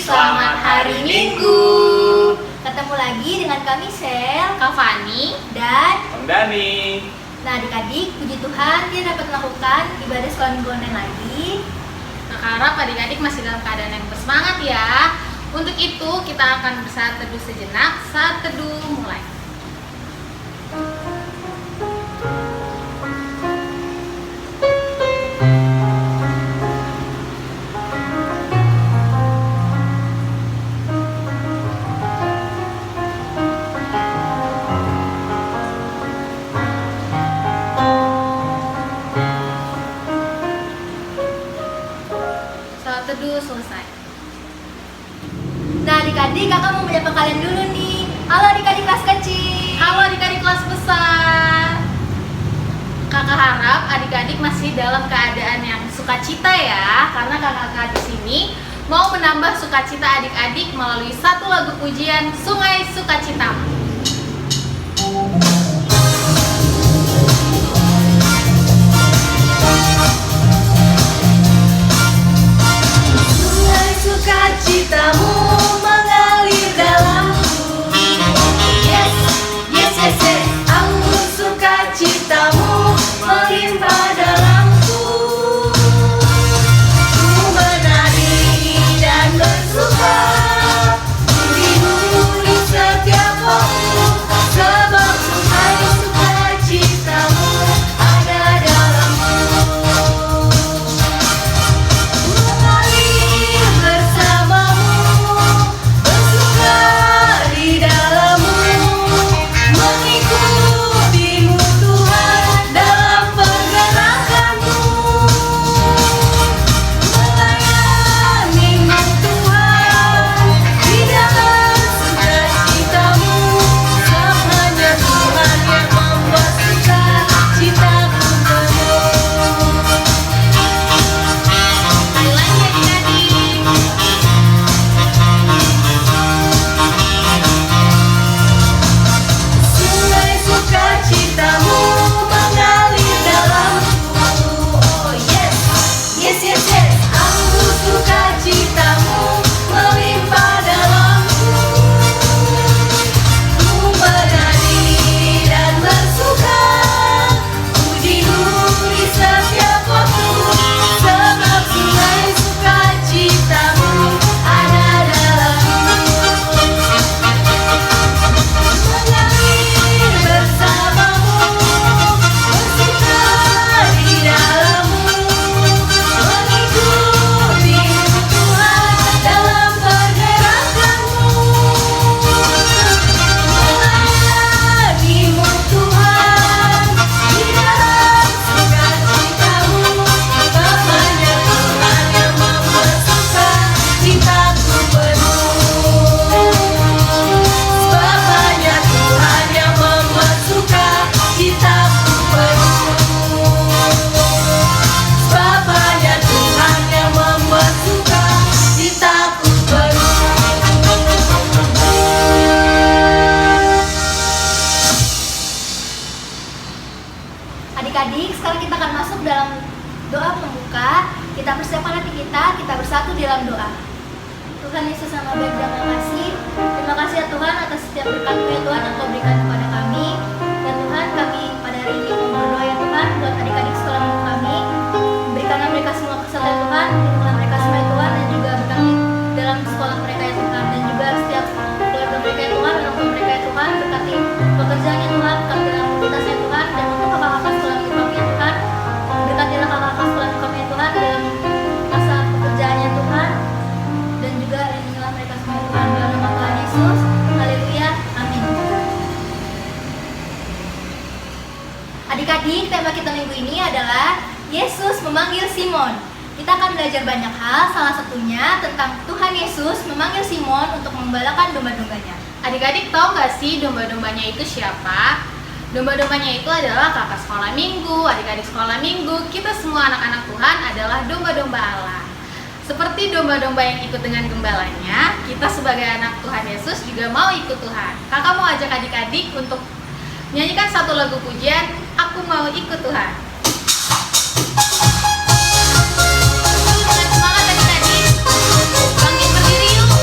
selamat hari Minggu. Ketemu lagi dengan kami Sel, Kak Fani, dan Bang Dani. Nah adik-adik, puji Tuhan kita dapat melakukan ibadah sekolah minggu online lagi. Kakak harap adik-adik masih dalam keadaan yang bersemangat ya. Untuk itu kita akan bersaat teduh sejenak. Saat teduh mulai. Saat teduh selesai. Nah adik-adik, kakak mau menyapa kalian dulu nih. Halo adik-adik kelas kecil. Halo adik-adik kelas besar. Kakak harap adik-adik masih dalam keadaan yang sukacita ya, karena kakak di sini mau menambah sukacita adik-adik melalui satu lagu pujian Sungai Sukacita. Sungai sukacitamu mengalir dalamku. Yes, yes, yes, yes. Anggur sukacitamu melimpah dalamku. Ku menari dan bersuka, di setiap waktu, sebab sungai sukacitamu ada dalamku. Mengalir bersamamu, bersuka di dalammu, mengikutimu Tuhan dalam pergerakanmu, melayanimu Tuhan di dalam sukacitamu. Sebab hanya Tuhan yang membuat sukacitaku penuh. Sekali lagi adik-adik. Sungai sukacitamu mengalir dalamku. Oh yes, yes, yes, yes. Anggur sukacitamu melimpah dalamku. Ku menari dan bersuka, pujimu di setiap waktu, sebab sungai sukacitamu ada dalamku. Mengalir bersamamu, bersuka di dalammu, mengikutimu Tuhan dalam pergerakanmu, melayanimu Tuhan di dalam sukacitamu. Sebab hanya Tuhan yang membuat sukacitaku penuh. Sebab hanya Tuhan yang membuat sukacitaku penuh. Sebab hanya Tuhan yang membuat sukacitaku penuh. Adik-adik, sekarang kita akan masuk dalam doa pembuka. Kita persiapkan hati kita bersatu di dalam doa. Tuhan Yesus nama baik dan makasih. Terima kasih ya Tuhan atas setiap berkat-Mu ya Tuhan Engkau berikan kepada kami. Dan Tuhan, kami pada hari ini mau berdoa ya Tuhan buat adik-adik sekolah minggu kami. Berikanlah mereka semua kesehatan Tuhan, lindungilah mereka semua ya Tuhan, dan juga berkati dalam sekolah mereka ya Tuhan, dan juga setiap keluarga mereka ya Tuhan, orang tua mereka ya Tuhan, berkati pekerjaannya Tuhan, berkati dalam aktivitasnya Tuhan, dan untuk kakak-kakak sekolah minggu kami ya Tuhan, berkatilah kakak-kakak sekolah minggu kami ya Tuhan dalam masa pekerjaannya Tuhan, dan juga lindungilah mereka semua ya Tuhan, dalam nama Tuhan Yesus. Haleluya, amin. Adik-adik, tema kita minggu ini adalah Yesus memanggil Simon. Kita akan belajar banyak hal, salah satunya tentang Tuhan Yesus memanggil Simon untuk membalakan domba-dombanya. Adik-adik tahu nggak sih domba-dombanya itu siapa? Domba-dombanya itu adalah kakak sekolah minggu, adik-adik sekolah minggu, kita semua anak-anak Tuhan adalah domba-domba Allah. Seperti domba-domba yang ikut dengan gembalanya, kita sebagai anak Tuhan Yesus juga mau ikut Tuhan. Kakak mau ajak adik-adik untuk nyanyikan satu lagu pujian, Aku Mau Ikut Tuhan. Dengan semangat adik-adik, bangkit berdiri yuk.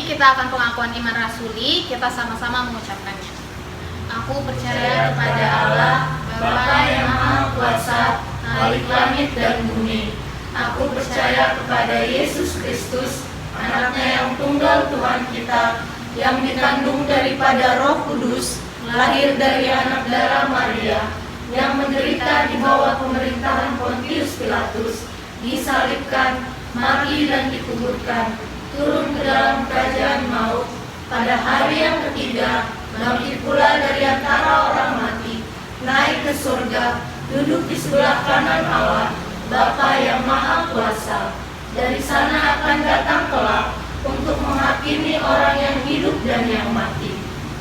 Kini kita akan pengakuan iman rasuli, kita sama-sama mengucapkannya. Aku percaya kepada Allah, Bapa yang Maha Kuasa, Khalik langit dan bumi. Aku percaya kepada Yesus Kristus, anaknya yang tunggal Tuhan kita, yang dikandung daripada Roh Kudus, lahir dari anak darah Maria, yang menderita di bawah pemerintahan Pontius Pilatus, disalibkan, mati dan dikuburkan, turun ke dalam kerajaan maut, pada hari yang ketiga, bangkit pula dari antara orang mati, naik ke surga, duduk di sebelah kanan Allah, Bapa yang Maha Kuasa. Dari sana akan datang kelak untuk menghakimi orang yang hidup dan yang mati.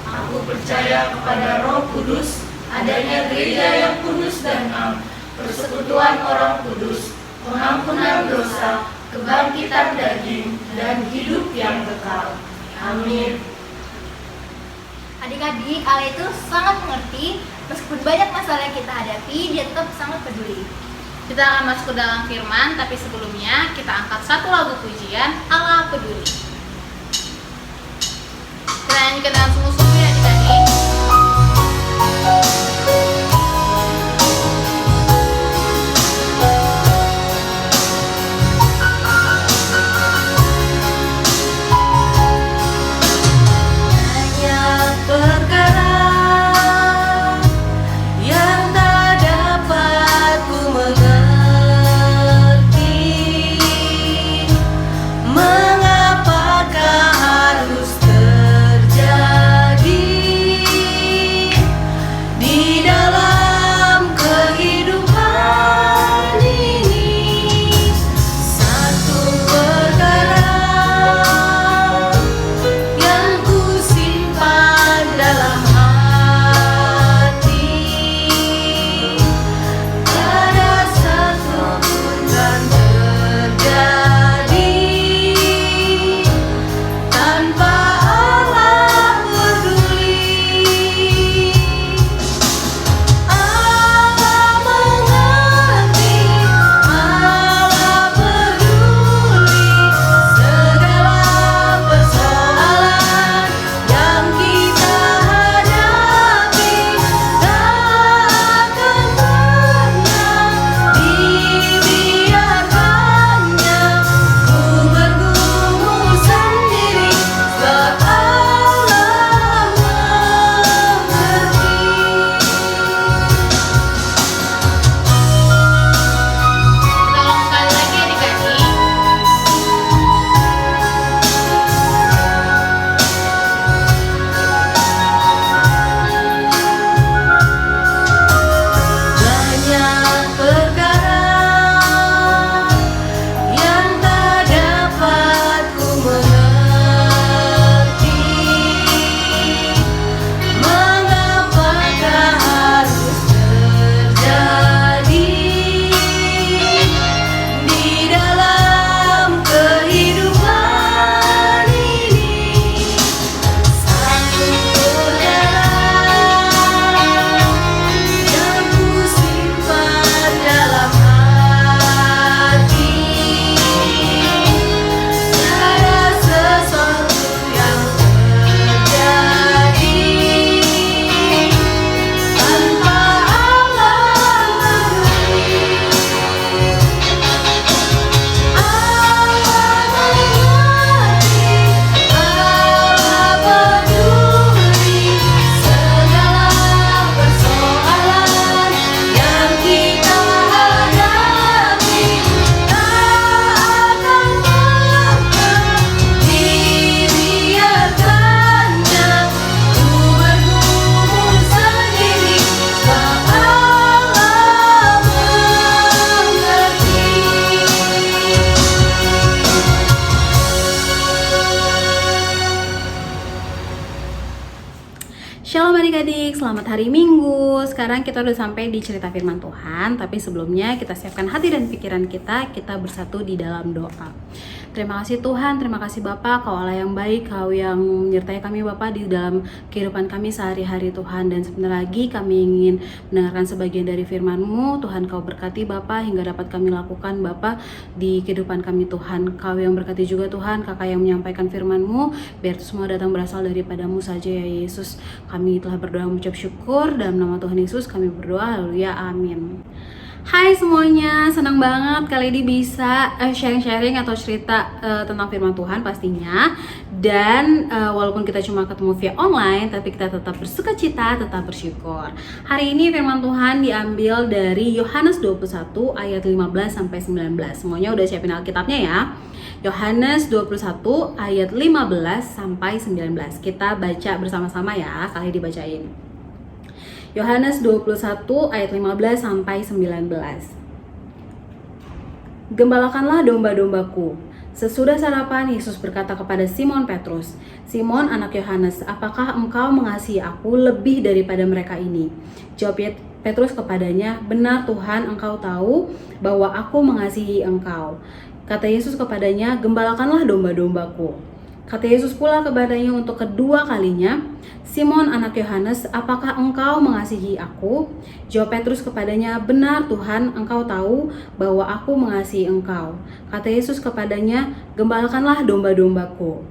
Aku percaya kepada Roh Kudus, adanya gereja yang kudus dan am, persekutuan orang kudus, pengampunan dosa, kebangkitan daging, dan hidup yang kekal. Amin. Adik-adik, Allah itu sangat mengerti, meskipun banyak masalah yang kita hadapi, dia tetap sangat peduli. Kita akan masuk ke dalam firman, tapi sebelumnya kita angkat satu lagu pujian, Allah Peduli. Kita nyanyikan dengan sungguh-sungguh ya adik-adik. Di selamat hari Minggu. Sekarang kita udah sampai di cerita firman Tuhan, tapi sebelumnya kita siapkan hati dan pikiran kita bersatu di dalam doa. Terima kasih Tuhan, terima kasih Bapa, Kau Allah yang baik, Kau yang menyertai kami Bapa di dalam kehidupan kami sehari-hari Tuhan. Dan sebentar lagi kami ingin mendengarkan sebagian dari firman-Mu. Tuhan Kau berkati Bapa hingga dapat kami lakukan Bapa di kehidupan kami Tuhan. Kau yang berkati juga Tuhan, Kakak yang menyampaikan firman-Mu, biar itu semua datang berasal daripada-Mu saja ya Yesus. Kami telah berdoa mengucap syukur, dalam nama Tuhan Yesus kami berdoa, haleluya, amin. Hai semuanya, senang banget kali ini bisa sharing-sharing atau cerita tentang firman Tuhan pastinya. Dan walaupun kita cuma ketemu via online, tapi kita tetap bersukacita, tetap bersyukur. Hari ini firman Tuhan diambil dari Yohanes 21 ayat 15 sampai 19. Semuanya udah siapin Alkitabnya ya. Yohanes 21 ayat 15 sampai 19. Kita baca bersama-sama ya, kali dibacain. Yohanes 21 ayat 15 sampai 19. Gembalakanlah domba-dombaku. Sesudah sarapan, Yesus berkata kepada Simon Petrus, "Simon anak Yohanes, apakah engkau mengasihi aku lebih daripada mereka ini?" Jawab Petrus kepadanya, "Benar Tuhan, engkau tahu bahwa aku mengasihi engkau." Kata Yesus kepadanya, "Gembalakanlah domba-dombaku." Kata Yesus pula kepadanya untuk kedua kalinya, "Simon anak Yohanes, apakah engkau mengasihi aku?" Jawab Petrus kepadanya, "Benar Tuhan, engkau tahu bahwa aku mengasihi engkau." Kata Yesus kepadanya, "Gembalakanlah domba-dombaku."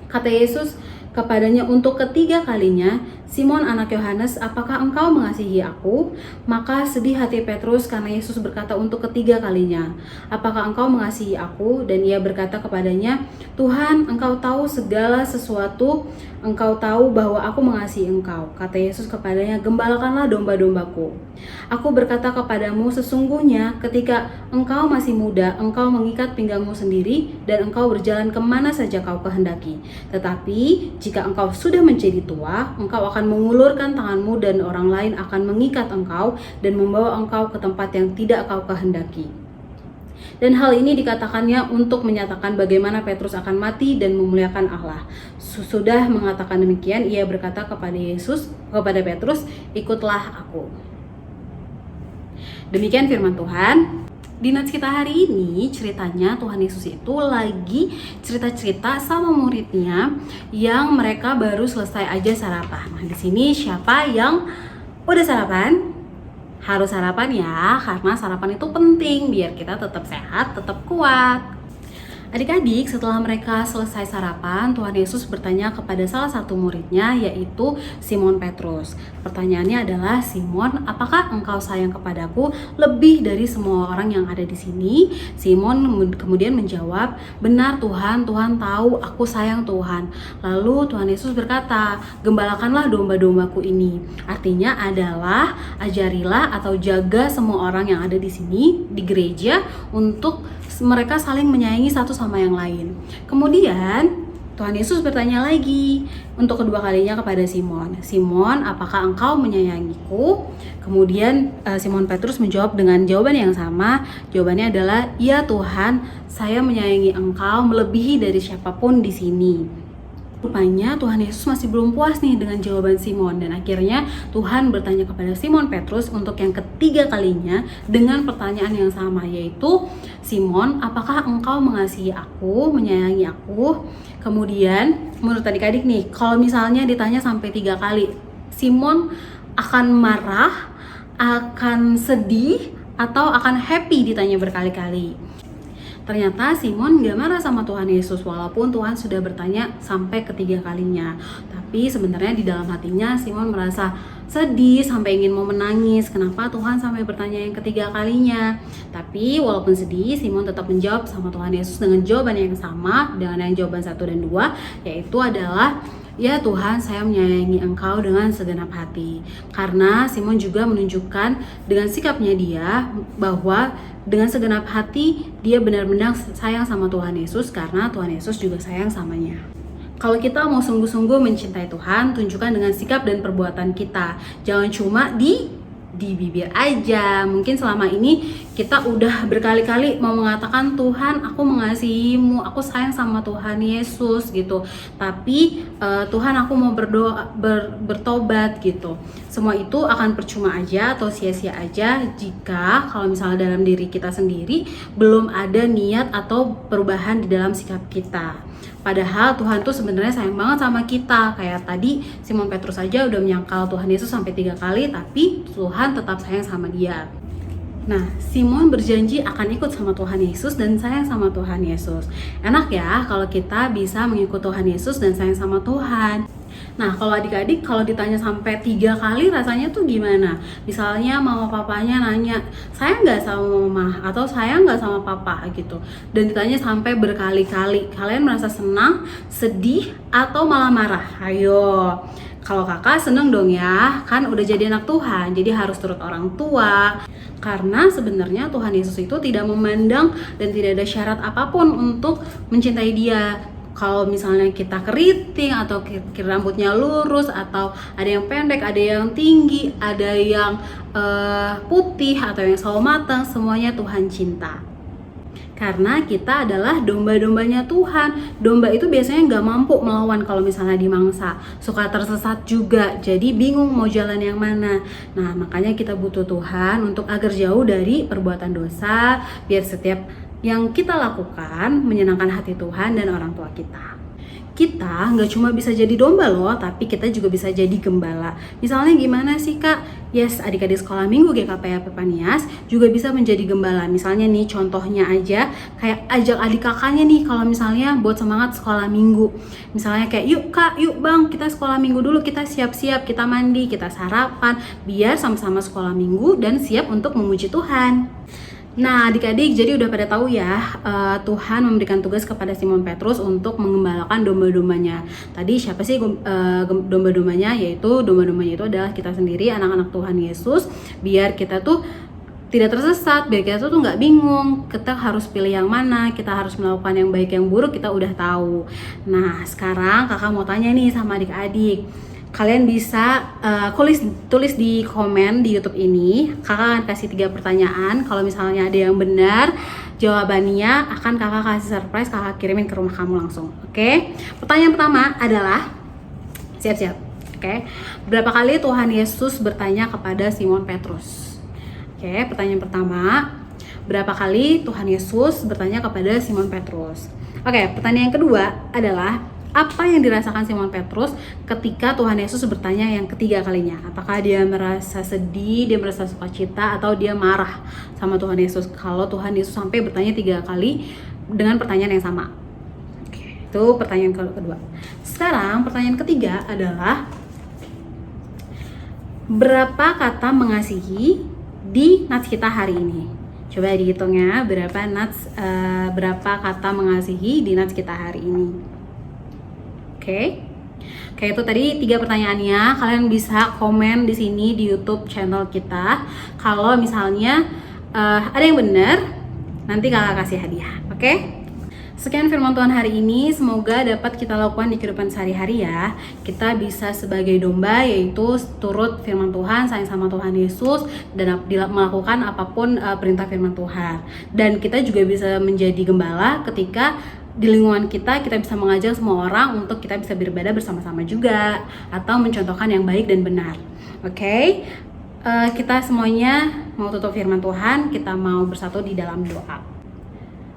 Kata Yesus kepadanya untuk ketiga kalinya, "Simon anak Yohanes, apakah engkau mengasihi aku?" Maka sedih hati Petrus karena Yesus berkata untuk ketiga kalinya, "Apakah engkau mengasihi aku?" Dan ia berkata kepadanya, "Tuhan, engkau tahu segala sesuatu, engkau tahu bahwa aku mengasihi engkau." Kata Yesus kepadanya, "Gembalakanlah domba-dombaku. Aku berkata kepadamu, sesungguhnya ketika engkau masih muda, engkau mengikat pinggangmu sendiri dan engkau berjalan kemana saja kau kehendaki. Tetapi jika engkau sudah menjadi tua, engkau akan mengulurkan tanganmu dan orang lain akan mengikat engkau dan membawa engkau ke tempat yang tidak kau kehendaki." Dan hal ini dikatakannya untuk menyatakan bagaimana Petrus akan mati dan memuliakan Allah. Sudah mengatakan demikian, ia berkata kepada Petrus, "Ikutlah aku." Demikian firman Tuhan. Di nats kita hari ini ceritanya Tuhan Yesus itu lagi cerita-cerita sama muridnya yang mereka baru selesai aja sarapan. Nah, di sini siapa yang udah sarapan? Harus sarapan ya, karena sarapan itu penting biar kita tetap sehat, tetap kuat. Adik-adik, setelah mereka selesai sarapan, Tuhan Yesus bertanya kepada salah satu muridnya, yaitu Simon Petrus. Pertanyaannya adalah, "Simon, apakah engkau sayang kepadaku lebih dari semua orang yang ada di sini?" Simon kemudian menjawab, "Benar Tuhan, Tuhan tahu aku sayang Tuhan." Lalu Tuhan Yesus berkata, "Gembalakanlah domba-dombaku ini." Artinya adalah ajarilah atau jaga semua orang yang ada di sini di gereja untuk mereka saling menyayangi satu sama yang lain. Kemudian Tuhan Yesus bertanya lagi untuk kedua kalinya kepada Simon, "Simon, apakah engkau menyayangiku?" Kemudian Simon Petrus menjawab dengan jawaban yang sama. Jawabannya adalah, "Iya Tuhan, saya menyayangi engkau melebihi dari siapapun di sini." Rupanya Tuhan Yesus masih belum puas nih dengan jawaban Simon, dan akhirnya Tuhan bertanya kepada Simon Petrus untuk yang ketiga kalinya dengan pertanyaan yang sama, yaitu, "Simon, apakah engkau mengasihi aku, menyayangi aku?" Kemudian menurut adik-adik nih, kalau misalnya ditanya sampai 3 kali, Simon akan marah, akan sedih, atau akan happy ditanya berkali-kali? Ternyata Simon gak marah sama Tuhan Yesus walaupun Tuhan sudah bertanya sampai ketiga kalinya. Tapi sebenarnya di dalam hatinya Simon merasa sedih sampai ingin mau menangis. Kenapa Tuhan sampai bertanya yang ketiga kalinya? Tapi walaupun sedih, Simon tetap menjawab sama Tuhan Yesus dengan jawaban yang sama, dengan yang jawaban 1 dan 2, yaitu adalah, "Ya Tuhan, saya menyayangi engkau dengan segenap hati." Karena Simon juga menunjukkan dengan sikapnya dia bahwa dengan segenap hati dia benar-benar sayang sama Tuhan Yesus karena Tuhan Yesus juga sayang samanya. Kalau kita mau sungguh-sungguh mencintai Tuhan, tunjukkan dengan sikap dan perbuatan kita. Jangan cuma di di bibir aja. Mungkin selama ini kita udah berkali-kali mau mengatakan, Tuhan aku mengasihimu, aku sayang sama Tuhan Yesus gitu, tapi Tuhan aku mau berdoa, bertobat gitu. Semua itu akan percuma aja atau sia-sia aja jika kalau misalnya dalam diri kita sendiri belum ada niat atau perubahan di dalam sikap kita. Padahal Tuhan tuh sebenarnya sayang banget sama kita. Kayak tadi Simon Petrus aja udah menyangkal Tuhan Yesus sampai 3 kali, tapi Tuhan tetap sayang sama dia. Nah, Simon berjanji akan ikut sama Tuhan Yesus dan sayang sama Tuhan Yesus. Enak ya kalau kita bisa mengikut Tuhan Yesus dan sayang sama Tuhan. Nah, kalau adik-adik kalau ditanya sampai 3 kali rasanya tuh gimana? Misalnya mama papanya nanya, sayang nggak sama mama atau sayang nggak sama papa gitu, dan ditanya sampai berkali-kali, kalian merasa senang, sedih, atau malah marah? Ayo, kalau kakak seneng dong ya, kan udah jadi anak Tuhan, jadi harus turut orang tua. Karena sebenarnya Tuhan Yesus itu tidak memandang dan tidak ada syarat apapun untuk mencintai dia. Kalau misalnya kita keriting atau rambutnya lurus atau ada yang pendek, ada yang tinggi, ada yang putih atau yang sawo matang, semuanya Tuhan cinta. Karena kita adalah domba-dombanya Tuhan. Domba itu biasanya nggak mampu melawan kalau misalnya dimangsa, suka tersesat juga, jadi bingung mau jalan yang mana. Nah, makanya kita butuh Tuhan untuk agar jauh dari perbuatan dosa, biar setiap yang kita lakukan menyenangkan hati Tuhan dan orang tua kita. Kita nggak cuma bisa jadi domba loh, tapi kita juga bisa jadi gembala. Misalnya gimana sih kak? Yes, adik-adik sekolah minggu GKP Epifanias juga bisa menjadi gembala. Misalnya nih contohnya aja, kayak ajak adik kakaknya nih kalau misalnya buat semangat sekolah minggu. Misalnya kayak yuk kak, yuk bang, kita sekolah minggu dulu, kita siap-siap, kita mandi, kita sarapan, biar sama-sama sekolah minggu dan siap untuk memuji Tuhan. Nah adik-adik jadi udah pada tahu ya, Tuhan memberikan tugas kepada Simon Petrus untuk mengembalakan domba-dombanya. Tadi siapa sih domba-dombanya? Yaitu domba-dombanya itu adalah kita sendiri, anak-anak Tuhan Yesus. Biar kita tuh tidak tersesat, biar kita tuh nggak bingung, kita harus pilih yang mana, kita harus melakukan yang baik yang buruk, kita udah tahu. Nah sekarang kakak mau tanya nih sama adik-adik, kalian bisa tulis di komen di YouTube ini. Kakak akan kasih 3 pertanyaan. Kalau misalnya ada yang benar jawabannya, akan kakak kasih surprise, kakak kirimin ke rumah kamu langsung. Oke? Pertanyaan pertama adalah, siap-siap. Oke? Berapa kali Tuhan Yesus bertanya kepada Simon Petrus? Oke, pertanyaan pertama, berapa kali Tuhan Yesus bertanya kepada Simon Petrus? Oke, pertanyaan yang kedua adalah, apa yang dirasakan Simon Petrus ketika Tuhan Yesus bertanya yang ketiga kalinya? Apakah dia merasa sedih, dia merasa sukacita, atau dia marah sama Tuhan Yesus kalau Tuhan Yesus sampai bertanya 3 kali dengan pertanyaan yang sama? Oke, itu pertanyaan kedua. Sekarang pertanyaan ketiga adalah, berapa kata mengasihi di nats kita hari ini? Coba dihitung ya, berapa kata mengasihi di nats kita hari ini? Oke, itu tadi 3 pertanyaannya. Kalian bisa komen di sini di YouTube channel kita. Kalau misalnya ada yang benar, nanti kakak kasih hadiah. Oke? Sekian firman Tuhan hari ini, semoga dapat kita lakukan di kehidupan sehari-hari ya. Kita bisa sebagai domba, yaitu turut firman Tuhan, sayang sama Tuhan Yesus, dan melakukan apapun perintah firman Tuhan. Dan kita juga bisa menjadi gembala ketika di lingkungan kita bisa mengajak semua orang untuk kita bisa beribadah bersama-sama juga, atau mencontohkan yang baik dan benar. Oke? Kita semuanya mau tutup firman Tuhan, kita mau bersatu di dalam doa.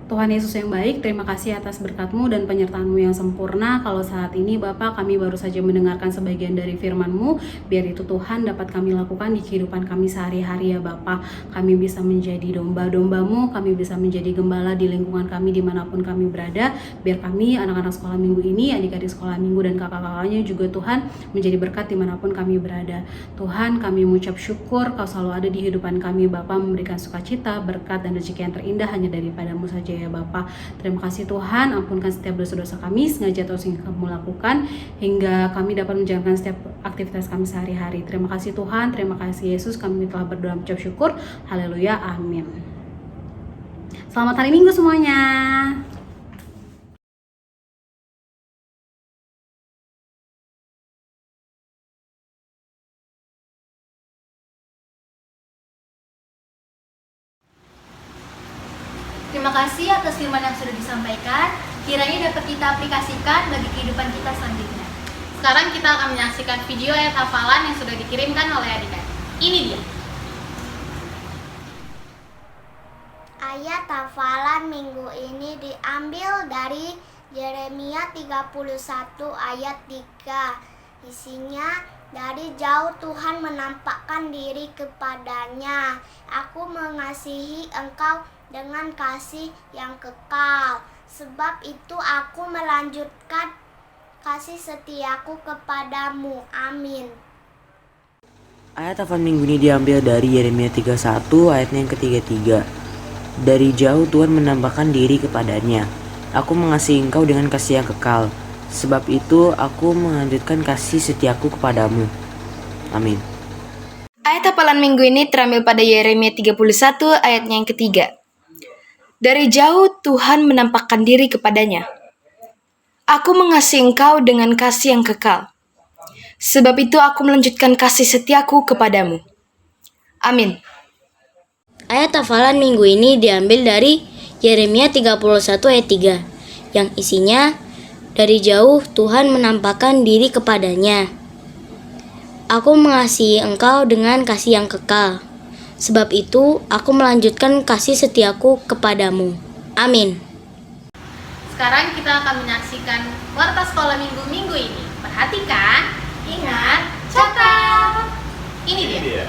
Tuhan Yesus yang baik, terima kasih atas berkat-Mu dan penyertaan-Mu yang sempurna. Kalau saat ini Bapak, kami baru saja mendengarkan sebagian dari firman-Mu, biar itu Tuhan dapat kami lakukan di kehidupan kami sehari-hari ya Bapak. Kami bisa menjadi domba-domba-Mu, kami bisa menjadi gembala di lingkungan kami dimanapun kami berada, biar kami anak-anak sekolah minggu ini, adik-adik sekolah minggu dan kakak-kakaknya juga Tuhan menjadi berkat dimanapun kami berada. Tuhan, kami mengucap syukur Kau selalu ada di kehidupan kami Bapak, memberikan sukacita, berkat dan rezeki yang terindah hanya daripada-Mu saja ya Bapa. Terima kasih Tuhan, ampunkan setiap dosa-dosa kami sengaja atau sehingga Kamu lakukan, hingga kami dapat menjalankan setiap aktivitas kami sehari-hari. Terima kasih Tuhan, terima kasih Yesus, kami telah berdoa mengucap syukur. Haleluya, amin. Selamat hari Minggu semuanya. Terima kasih atas firman yang sudah disampaikan. Kiranya dapat kita aplikasikan bagi kehidupan kita selanjutnya. Sekarang kita akan menyaksikan video ayat hafalan yang sudah dikirimkan oleh adik-adik. Ini dia. Ayat hafalan minggu ini diambil dari Yeremia 31 ayat 3. Isinya, dari jauh Tuhan menampakkan diri kepadanya. Aku mengasihi engkau dengan kasih yang kekal. Sebab itu aku melanjutkan kasih setiaku kepadamu. Amin. Ayat hafalan minggu ini diambil dari Yeremia 31 ayatnya yang ketiga. Dari jauh Tuhan menampakkan diri kepadanya. Aku mengasihi engkau dengan kasih yang kekal. Sebab itu aku melanjutkan kasih setiaku kepadamu. Amin. Ayat hafalan minggu ini terambil pada Yeremia 31 ayatnya yang ketiga. Dari jauh Tuhan menampakkan diri kepadanya. Aku mengasihi engkau dengan kasih yang kekal. Sebab itu aku melanjutkan kasih setiaku kepadamu. Amin. Ayat hafalan minggu ini diambil dari Yeremia 31 ayat 3, yang isinya, dari jauh Tuhan menampakkan diri kepadanya. Aku mengasihi engkau dengan kasih yang kekal. Sebab itu aku melanjutkan kasih setiaku kepadamu. Amin. Sekarang kita akan menyaksikan warta sekolah minggu ini. Perhatikan, ingat, catat. Ini dia.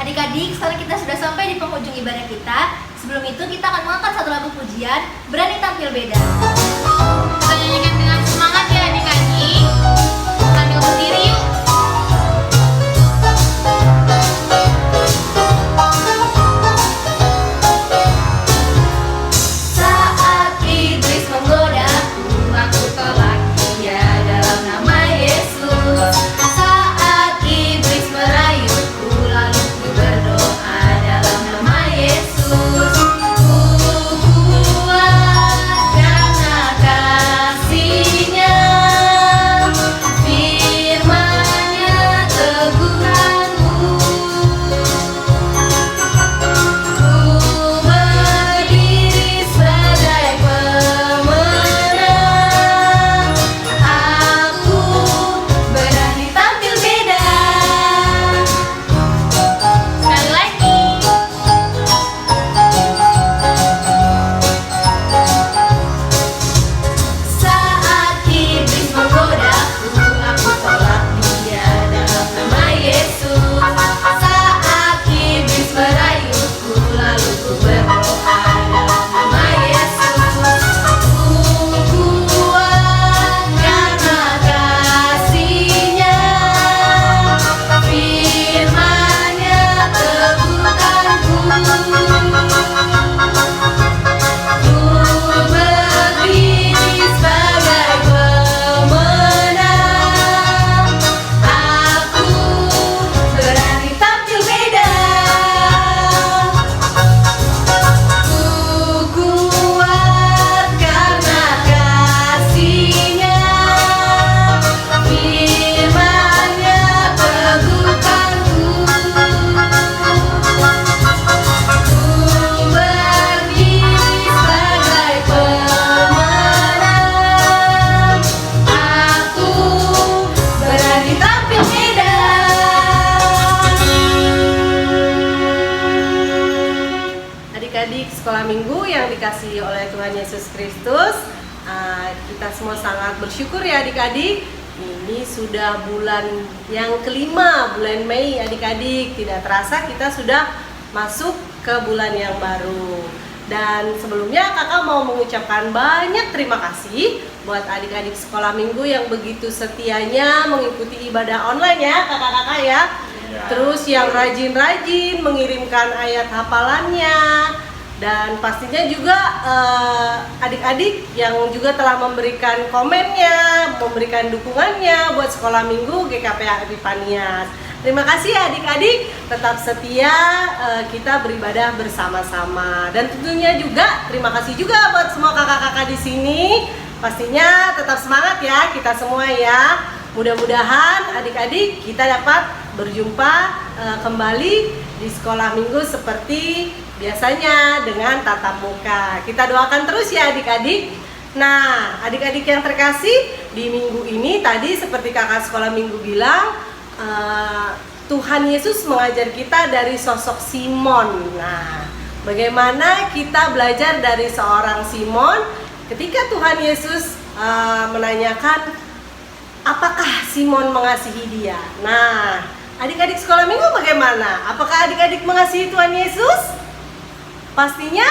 Adik-adik, sekarang kita sudah sampai di penghujung ibadah kita. Sebelum itu kita akan mengangkat satu lagu pujian, Berani Tampil Beda. Kita nyanyikan dengan semangat ya adik-adik. Sambil berdiri yuk. Saat iblis menggodaku, aku tolak dia dalam nama Yesus. Saat iblis merayuku, lalu ku berdoa dalam nama Yesus. Ku kuat karena kasih-Nya, firman-Nya teguhanku. Ku berdiri sebagai pemenang. Aku berani tampil beda. Sekali lagi. Saat iblis menggodaku, aku tolak dia dalam nama Yesus. Saat iblis merayuku, lalu ku berdoa dalam nama Yesus. Ku kuat karena kasih-Nya, firman-Nya teguhanku. Ku berdiri sebagai pemenang. Aku berani tampil beda. Ku kuat karena kasih-Nya, firman-Nya teguhanku. Ku berdiri sebagai pemenang. Aku berani tampil beda. Adik-adik sekolah minggu yang dikasihi oleh Tuhan Yesus Kristus, kita semua sangat bersyukur ya adik-adik Ini sudah bulan yang kelima, bulan Mei adik-adik. Tidak terasa kita sudah masuk ke bulan yang baru. Dan sebelumnya kakak mau mengucapkan banyak terima kasih buat adik-adik sekolah minggu yang begitu setianya mengikuti ibadah online ya kakak-kakak ya. Terus yang rajin-rajin mengirimkan ayat hafalannya. Dan pastinya juga adik-adik yang juga telah memberikan komennya, memberikan dukungannya buat sekolah minggu GKPA Epifanias. Terima kasih adik-adik, tetap setia kita beribadah bersama-sama. Dan tentunya juga terima kasih juga buat semua kakak-kakak di sini. Pastinya tetap semangat ya kita semua ya. Mudah-mudahan adik-adik kita dapat berjumpa kembali di sekolah minggu seperti biasanya dengan tatap muka. Kita doakan terus ya adik-adik. Nah, adik-adik yang terkasih, di minggu ini tadi seperti kakak sekolah minggu bilang, Tuhan Yesus mengajar kita dari sosok Simon. Nah, bagaimana kita belajar dari seorang Simon ketika Tuhan Yesus menanyakan apakah Simon mengasihi dia. Nah, adik-adik sekolah minggu bagaimana? Apakah adik-adik mengasihi Tuhan Yesus? Pastinya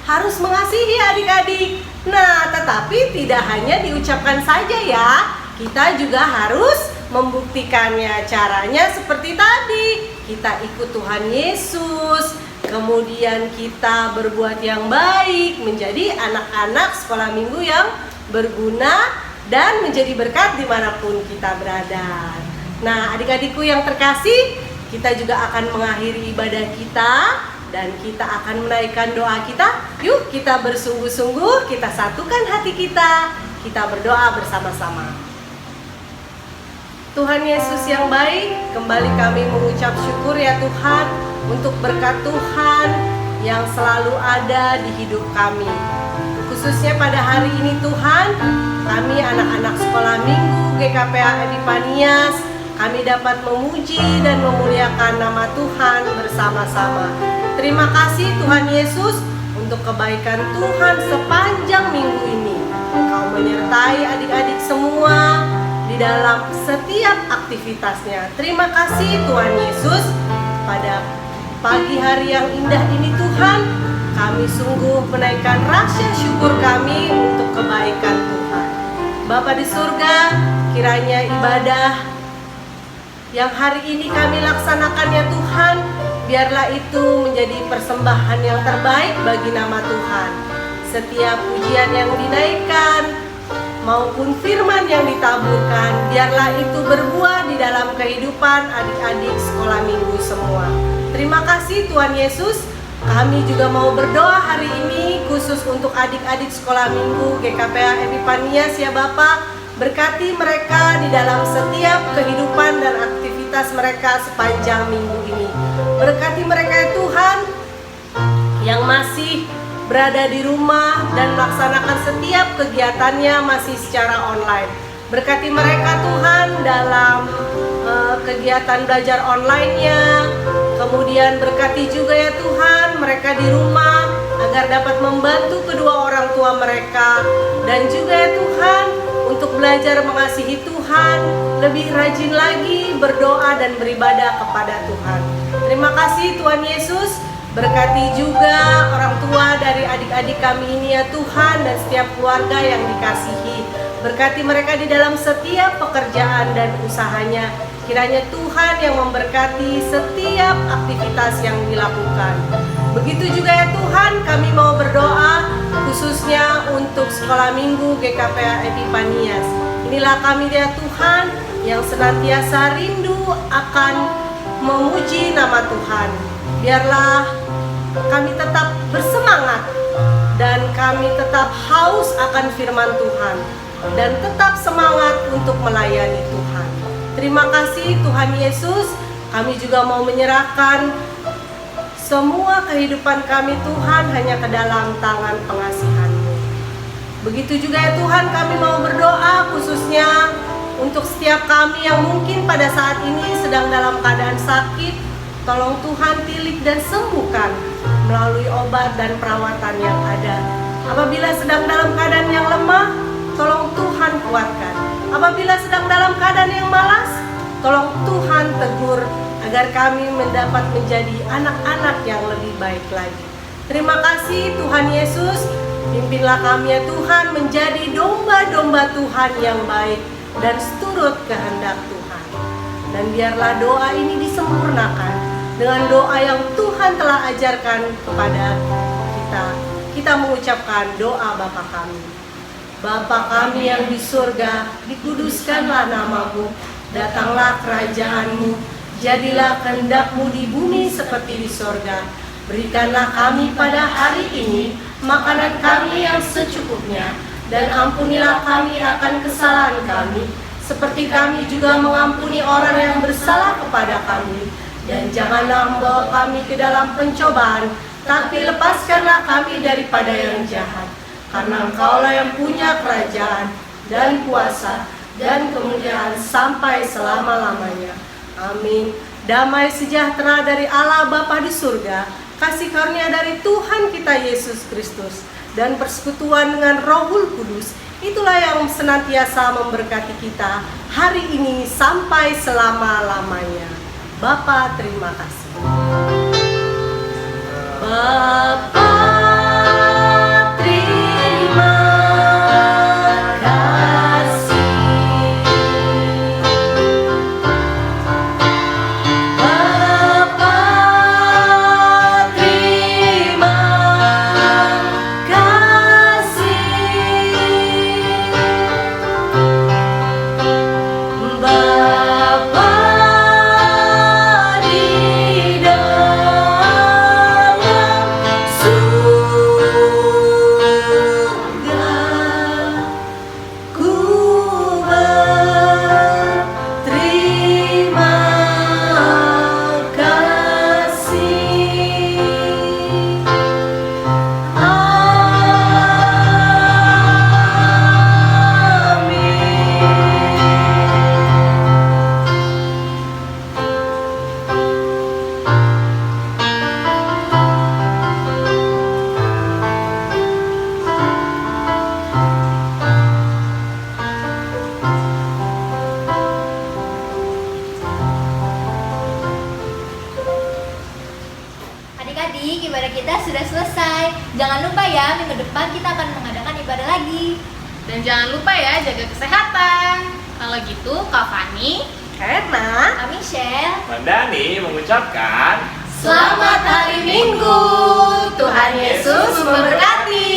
harus mengasihi adik-adik. Nah, tetapi tidak hanya diucapkan saja ya. Kita juga harus membuktikannya. Caranya seperti tadi. Kita ikut Tuhan Yesus. Kemudian kita berbuat yang baik. Menjadi anak-anak sekolah minggu yang berguna dan menjadi berkat dimanapun kita berada. Nah, adik-adikku yang terkasih, kita juga akan mengakhiri ibadah kita. Dan kita akan menaikkan doa kita. Yuk kita bersungguh-sungguh, kita satukan hati kita. Kita berdoa bersama-sama. Tuhan Yesus yang baik, kembali kami mengucap syukur ya Tuhan untuk berkat Tuhan yang selalu ada di hidup kami. Khususnya pada hari ini Tuhan, kami anak-anak sekolah minggu GKPA Epifanias, kami dapat memuji dan memuliakan nama Tuhan bersama-sama. Terima kasih Tuhan Yesus untuk kebaikan Tuhan sepanjang minggu ini. Engkau menyertai adik-adik semua di dalam setiap aktivitasnya. Terima kasih Tuhan Yesus. Pada pagi hari yang indah ini Tuhan, kami sungguh menaikkan rasa syukur kami untuk kebaikan Tuhan. Bapa di surga, kiranya ibadah yang hari ini kami laksanakan ya Tuhan, biarlah itu menjadi persembahan yang terbaik bagi nama Tuhan. Setiap pujian yang dinaikkan maupun firman yang ditaburkan, biarlah itu berbuah di dalam kehidupan adik-adik sekolah minggu semua. Terima kasih Tuhan Yesus. Kami juga mau berdoa hari ini khusus untuk adik-adik sekolah minggu GKPA Epifanias ya Bapak. Berkati mereka di dalam setiap kehidupan dan aktivitas mereka sepanjang minggu ini. Berkati mereka ya Tuhan yang masih berada di rumah dan melaksanakan setiap kegiatannya masih secara online. Berkati mereka Tuhan dalam kegiatan belajar online-nya. Kemudian berkati juga ya Tuhan mereka di rumah agar dapat membantu kedua orang tua mereka. Dan juga ya Tuhan untuk belajar mengasihi Tuhan, lebih rajin lagi berdoa dan beribadah kepada Tuhan. Terima kasih Tuhan Yesus. Berkati juga orang tua dari adik-adik kami ini ya Tuhan, dan setiap keluarga yang dikasihi. Berkati mereka di dalam setiap pekerjaan dan usahanya. Kiranya Tuhan yang memberkati setiap aktivitas yang dilakukan. Begitu juga ya Tuhan, kami mau berdoa khususnya untuk sekolah minggu GKPA Epifanias. Inilah kami ya Tuhan yang senantiasa rindu akan memuji nama Tuhan. Biarlah kami tetap bersemangat dan kami tetap haus akan firman Tuhan dan tetap semangat untuk melayani Tuhan. Terima kasih Tuhan Yesus. Kami juga mau menyerahkan semua kehidupan kami Tuhan hanya ke dalam tangan pengasihan-Mu. Begitu juga ya Tuhan, kami mau berdoa khususnya untuk setiap kami yang mungkin pada saat ini sedang dalam keadaan sakit. Tolong Tuhan tilik dan sembuhkan melalui obat dan perawatan yang ada. Apabila sedang dalam keadaan yang lemah, tolong Tuhan kuatkan. Apabila sedang dalam keadaan yang malas, tolong Tuhan tegur agar kami mendapat menjadi anak-anak yang lebih baik lagi. Terima kasih Tuhan Yesus, pimpinlah kami ya Tuhan menjadi domba-domba Tuhan yang baik dan seturut kehendak Tuhan. Dan biarlah doa ini disempurnakan dengan doa yang Tuhan telah ajarkan kepada kita. Kita mengucapkan doa Bapa kami. Bapa kami yang di surga, dikuduskanlah namamu, datanglah kerajaanmu, jadilah kehendak-Mu di bumi seperti di surga. Berikanlah kami pada hari ini makanan kami yang secukupnya, dan ampunilah kami akan kesalahan kami, seperti kami juga mengampuni orang yang bersalah kepada kami. Dan janganlah membawa kami ke dalam pencobaan, tapi lepaskanlah kami daripada yang jahat. Karena Engkaulah yang punya kerajaan dan kuasa dan kemuliaan sampai selama-lamanya. Amin. Damai sejahtera dari Allah Bapa di surga, kasih karunia dari Tuhan kita Yesus Kristus, dan persekutuan dengan Rohul Kudus, itulah yang senantiasa memberkati kita hari ini sampai selama-lamanya. Bapa, terima kasih. Bapa, terima kasih. Bapa, terima kasih. Bapa di dalam surga, ku berterima kasih. Adik-adik, ibadah kita sudah selesai. Jangan lupa ya, minggu depan kita akan mengadakan ibadah lagi. Dan jangan lupa ya, jaga kesehatan. Kalau gitu, Kak Fani, Karena Kami Michelle. Mandani mengucapkan selamat hari Minggu. Tuhan Yesus memberkati.